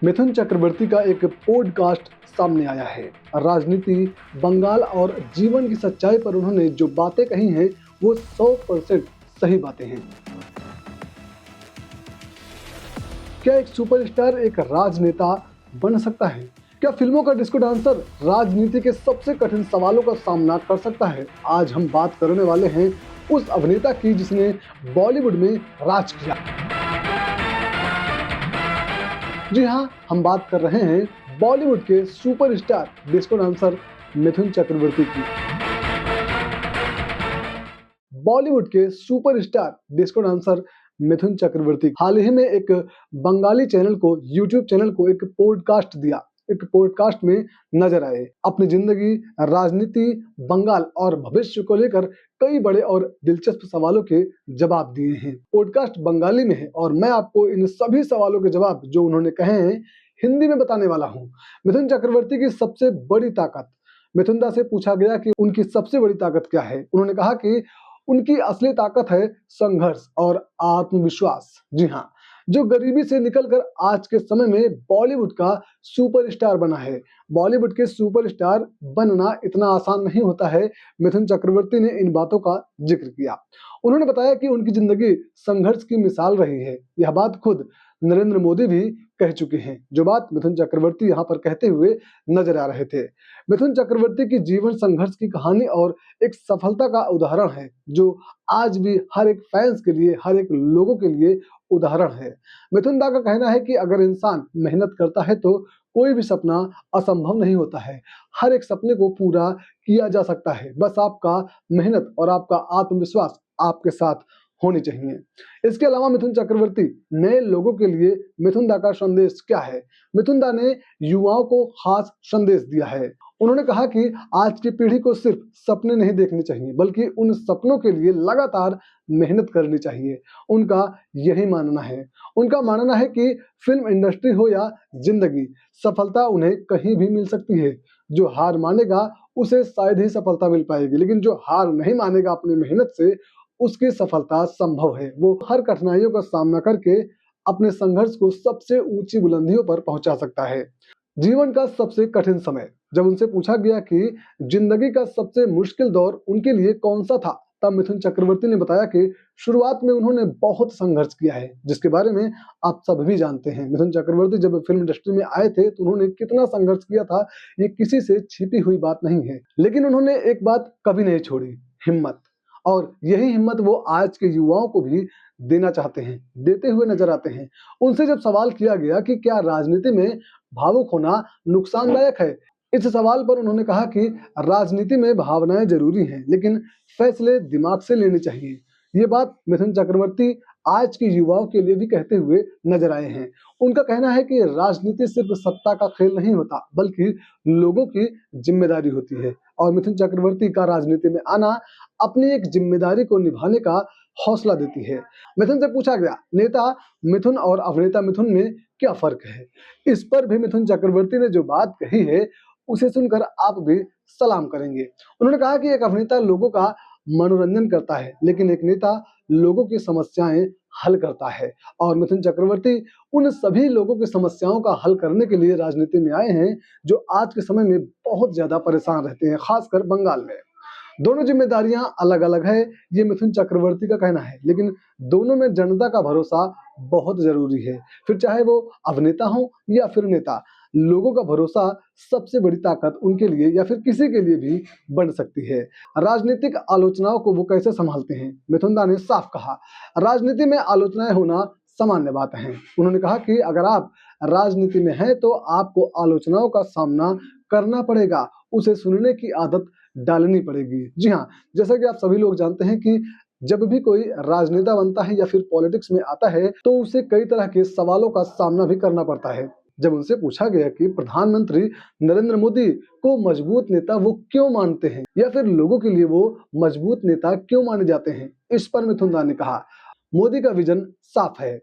मिथुन चक्रवर्ती का एक पॉडकास्ट सामने आया है। राजनीति, बंगाल और जीवन की सच्चाई पर उन्होंने जो बातें कही हैं वो 100% सही बातें हैं। क्या एक सुपरस्टार एक राजनेता बन सकता है? क्या फिल्मों का डिस्को डांसर राजनीति के सबसे कठिन सवालों का सामना कर सकता है? आज हम बात करने वाले हैं उस अभिनेता की जिसने बॉलीवुड में राज किया। जी हाँ, हम बात कर रहे हैं बॉलीवुड के superstar disco dancer Mithun Chakraborty की। बॉलीवुड के superstar disco dancer Mithun Chakraborty हाल ही में एक बंगाली चैनल को, यूट्यूब चैनल को एक पॉडकास्ट दिया। एक पॉडकास्ट में नजर आए, अपनी जिंदगी, राजनीति, बंगाल और भविष्य को लेकर कई बड़े और दिलचस्प सवालों के जवाब दिए हैं। पॉडकास्ट बंगाली में है और मैं आपको इन सभी सवालों के जवाब जो उन्होंने कहे हैं हिंदी में बताने वाला हूँ। मिथुन चक्रवर्ती की सबसे बड़ी ताकत। मिथुन दा से पूछा गया कि उनकी सबसे बड़ी ताकत क्या है। उन्होंने कहा कि उनकी असली ताकत है संघर्ष और आत्मविश्वास। जी हाँ, जो गरीबी से निकलकर आज के समय में बॉलीवुड का सुपरस्टार बना है। बॉलीवुड के सुपरस्टार बनना इतना आसान नहीं होता है। मिथुन चक्रवर्ती ने इन बातों का जिक्र किया। उन्होंने बताया कि उनकी जिंदगी संघर्ष की मिसाल रही है। यह बात खुद नरेंद्र मोदी भी कह चुके हैं, जो बात मिथुन चक्रवर्ती यहाँ पर कहते हुए नजर आ रहे थे। मिथुन चक्रवर्ती की जीवन संघर्ष की कहानी और एक सफलता का उदाहरण है, जो आज भी हर एक फैंस के लिए, हर एक लोगों के लिए उदाहरण है। मिथुन दा का कहना है कि अगर इंसान मेहनत करता है तो कोई भी सपना असंभव नहीं होता है। हर एक सपने को पूरा किया जा सकता है, बस आपका मेहनत और आपका आत्मविश्वास आपके साथ होनी चाहिए। इसके अलावा मिथुन चक्रवर्ती नए लोगों के लिए मिथुन दा का संदेश क्या है? मिथुन दा ने युवाओं को खास संदेश दिया है। उन्होंने कहा कि आज की पीढ़ी को सिर्फ सपने नहीं देखने चाहिए, बल्कि उन सपनों के लिए लगातार मेहनत करनी चाहिए। उनका यही मानना है। उनका मानना है कि फिल्म इंडस्ट्री हो या जिंदगी, सफलता उन्हें कहीं भी मिल सकती है। जो हार मानेगा उसे शायद ही सफलता मिल पाएगी, लेकिन जो हार नहीं मानेगा अपनी मेहनत से, उसकी सफलता संभव है। वो हर कठिनाइयों का सामना करके अपने संघर्ष को सबसे ऊंची बुलंदियों पर पहुंचा सकता है। जीवन का सबसे कठिन समय। जब उनसे पूछा गया कि जिंदगी का सबसे मुश्किल दौर उनके लिए कौन सा था, तब मिथुन चक्रवर्ती ने बताया कि शुरुआत में उन्होंने बहुत संघर्ष किया है, जिसके बारे में आप सब भी जानते हैं। मिथुन चक्रवर्ती जब फिल्म इंडस्ट्री में आए थे तो उन्होंने कितना संघर्ष किया था, ये किसी से छिपी हुई बात नहीं है। लेकिन उन्होंने एक बात कभी नहीं छोड़ी, हिम्मत। और यही हिम्मत वो आज के युवाओं को भी देना चाहते हैं, देते हुए नजर आते हैं। उनसे जब सवाल किया गया कि क्या राजनीति में भावुक होना नुकसानदायक है, इस सवाल पर उन्होंने कहा कि राजनीति में भावनाएं जरूरी हैं, लेकिन फैसले दिमाग से लेने चाहिए। ये बात मिथुन चक्रवर्ती आज के युवाओं के लिए भी कहते हुए नजर आए हैं। उनका कहना है कि राजनीति सिर्फ सत्ता का खेल नहीं होता, बल्कि लोगों की जिम्मेदारी होती है। और मिथुन चक्रवर्ती का राजनीति में आना अपनी एक जिम्मेदारी को निभाने का हौसला देती है। मिथुन से पूछा गया, नेता मिथुन और अभिनेता मिथुन में क्या फर्क है? इस पर भी मिथुन चक्रवर्ती ने जो बात कही है, उसे सुनकर आप भी सलाम करेंगे। उन्होंने कहा कि एक अभिनेता लोगों का मनोरंजन करता है, लेकिन एक नेता लोगों की समस्याएं हल करता है। और मिथुन चक्रवर्ती उन सभी लोगों की समस्याओं का हल करने के लिए राजनीति में आए हैं, जो आज के समय में बहुत ज्यादा परेशान रहते हैं, खासकर बंगाल में। दोनों जिम्मेदारियां अलग अलग है, ये मिथुन चक्रवर्ती का कहना है, लेकिन दोनों में जनता का भरोसा बहुत जरूरी है। फिर चाहे वो अभिनेता हो या फिर नेता, लोगों का भरोसा सबसे बड़ी ताकत उनके लिए या फिर किसी के लिए भी बन सकती है। राजनीतिक आलोचनाओं को वो कैसे संभालते हैं? मिथुन दा ने साफ कहा, राजनीति में आलोचनाएं होना सामान्य बात है। उन्होंने कहा कि अगर आप राजनीति में हैं तो आपको आलोचनाओं का सामना करना पड़ेगा, उसे सुनने की आदत डालनी पड़ेगी। जी हाँ, जैसा कि आप सभी लोग जानते हैं कि जब भी कोई राजनेता बनता है या फिर पॉलिटिक्स में आता है तो उसे कई तरह के सवालों का सामना भी करना पड़ता है। जब उनसे पूछा गया कि प्रधानमंत्री नरेंद्र मोदी को मजबूत नेता वो क्यों मानते हैं, या फिर लोगों के लिए वो मजबूत नेता क्यों माने जाते हैं, इस पर मिथुन दा ने कहा, मोदी का विजन साफ है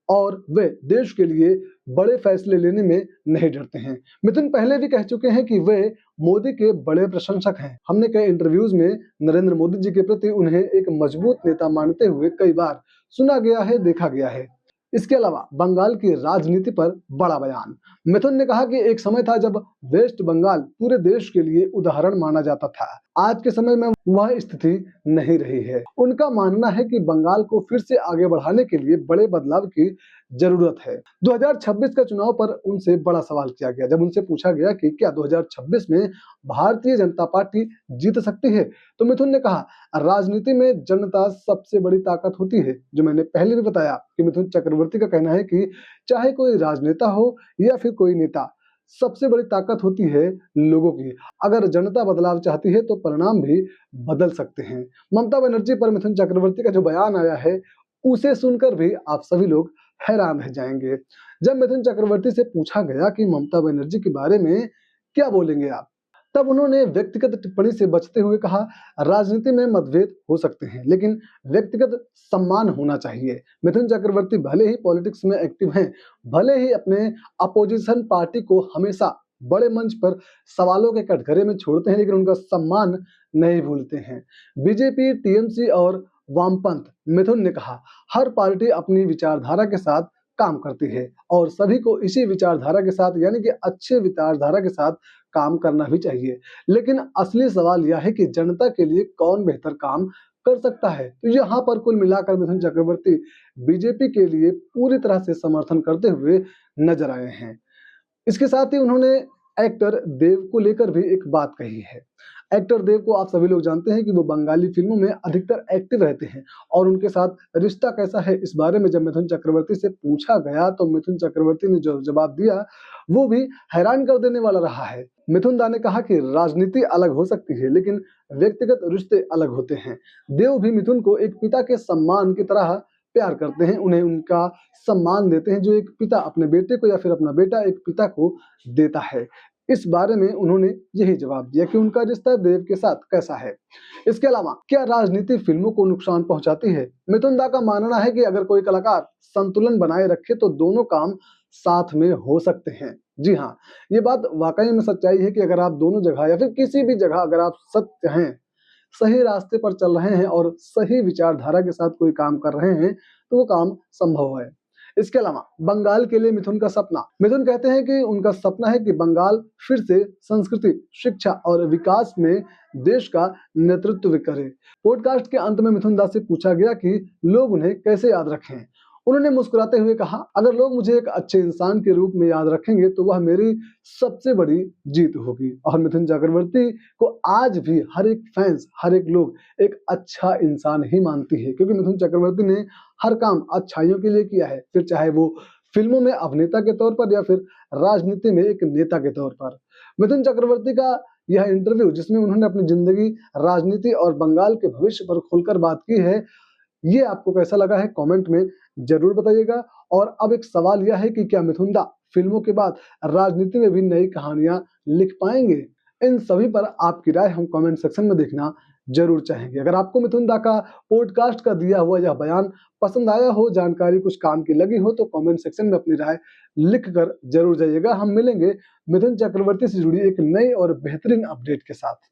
और वे देश के लिए बड़े फैसले लेने में नहीं डरते हैं। मिथुन पहले भी कह चुके हैं कि वे मोदी के बड़े प्रशंसक हैं। हमने कई इंटरव्यूज में नरेंद्र मोदी जी के प्रति उन्हें एक मजबूत नेता मानते हुए कई बार सुना गया है, देखा गया है। इसके अलावा बंगाल की राजनीति पर बड़ा बयान। मिथुन ने कहा कि एक समय था जब वेस्ट बंगाल पूरे देश के लिए उदाहरण माना जाता था। आज के समय में वह स्थिति नहीं रही है। उनका मानना है कि बंगाल को फिर से आगे बढ़ाने के लिए बड़े बदलाव की जरूरत है। 2026 का चुनाव पर उनसे बड़ा सवाल किया गया। जब उनसे पूछा गया कि क्या 2026 में भारतीय जनता पार्टी जीत सकती है, तो मिथुन ने कहा, राजनीति में जनता सबसे बड़ी ताकत होती है। जो मैंने पहले भी बताया कि मिथुन चक्रवर्ती का कहना है कि चाहे कोई राजनेता हो या फिर कोई नेता, सबसे बड़ी ताकत होती है लोगों की। अगर जनता बदलाव चाहती है तो परिणाम भी बदल सकते हैं। ममता बनर्जी पर मिथुन चक्रवर्ती का जो बयान आया है, उसे सुनकर भी आप सभी लोग हैरान रह जाएंगे। जब मिथुन चक्रवर्ती से पूछा गया कि ममता बनर्जी के बारे में क्या बोलेंगे आप, तब उन्होंने व्यक्तिगत टिप्पणी से बचते हुए कहा, राजनीति में मतभेद हो सकते हैं लेकिन व्यक्तिगत सम्मान होना चाहिए। मिथुन चक्रवर्ती भले ही पॉलिटिक्स में एक्टिव हैं, भले ही अपने अपोजिशन पार्टी को हमेशा बड़े मंच पर सवालों के कटघरे में छोड़ते हैं, लेकिन उनका सम्मान नहीं भूलते हैं। बीजेपी, टीएमसी और वामपंथ, मिथुन ने कहा, हर पार्टी अपनी विचारधारा के साथ काम करती है और सभी को इसी विचारधारा के साथ यानी कि अच्छे विचारधारा के साथ काम करना भी चाहिए। लेकिन असली सवाल यह है कि जनता के लिए कौन बेहतर काम कर सकता है। तो यहाँ पर कुल मिलाकर मिथुन चक्रवर्ती बीजेपी के लिए पूरी तरह से समर्थन करते हुए नजर आए हैं। इसके साथ ही उन्होंने एक्टर देव को लेकर भी एक बात कही है। एक्टर देव को आप सभी लोग जानते हैं कि वो बंगाली फिल्मों में अधिकतर एक्टिव रहते हैं और उनके साथ रिश्ता कैसा है, इस बारे में जब मिथुन चक्रवर्ती से पूछा गया तो मिथुन चक्रवर्ती ने जो जवाब दिया वो भी हैरान कर देने वाला रहा है। मिथुन दा ने कहा कि राजनीति अलग हो सकती है लेकिन व्यक्तिगत रिश्ते अलग होते हैं। देव भी मिथुन को एक पिता के सम्मान की तरह प्यार करते हैं, उन्हें उनका सम्मान देते हैं जो एक पिता अपने बेटे को या फिर अपना बेटा एक पिता को देता है। इस बारे में उन्होंने यही जवाब दिया कि उनका रिश्ता देव के साथ कैसा है। इसके अलावा क्या राजनीति फिल्मों को नुकसान पहुंचाती है? मिथुन दा का मानना है कि अगर कोई कलाकार संतुलन बनाए रखे तो दोनों काम साथ में हो सकते हैं। जी हाँ, ये बात वाकई में सच्चाई है कि अगर आप दोनों जगह या फिर किसी भी जगह अगर आप सत्य हैं, सही रास्ते पर चल रहे हैं और सही विचारधारा के साथ कोई काम कर रहे हैं, तो वो काम संभव है। इसके अलावा बंगाल के लिए मिथुन का सपना, मिथुन कहते हैं कि उनका सपना है कि बंगाल फिर से संस्कृति, शिक्षा और विकास में देश का नेतृत्व करे। पॉडकास्ट के अंत में मिथुन दास से पूछा गया कि लोग उन्हें कैसे याद रखें। उन्होंने मुस्कुराते हुए कहा, अगर लोग मुझे एक अच्छे इंसान के रूप में याद रखेंगे तो वह मेरी सबसे बड़ी जीत होगी। और मिथुन चक्रवर्ती को आज भी हर एक फैंस, हर एक लोग एक अच्छा इंसान ही मानती है, क्योंकि मिथुन चक्रवर्ती ने हर काम अच्छाइयों के लिए किया है, फिर चाहे वो फिल्मों में अभिनेता के तौर पर या फिर राजनीति में एक नेता के तौर पर। मिथुन चक्रवर्ती का यह इंटरव्यू जिसमें उन्होंने अपनी जिंदगी, राजनीति और बंगाल के भविष्य पर खुलकर बात की है, ये आपको कैसा लगा है कमेंट में जरूर बताइएगा। और अब एक सवाल यह है कि क्या मिथुन दा फिल्मों के बाद राजनीति में भी नई कहानियां लिख पाएंगे? इन सभी पर आपकी राय हम कमेंट सेक्शन में देखना जरूर चाहेंगे। अगर आपको मिथुन दा का पॉडकास्ट का दिया हुआ यह बयान पसंद आया हो, जानकारी कुछ काम की लगी हो, तो कमेंट सेक्शन में अपनी राय लिख कर जरूर जाइएगा। हम मिलेंगे मिथुन चक्रवर्ती से जुड़ी एक नई और बेहतरीन अपडेट के साथ।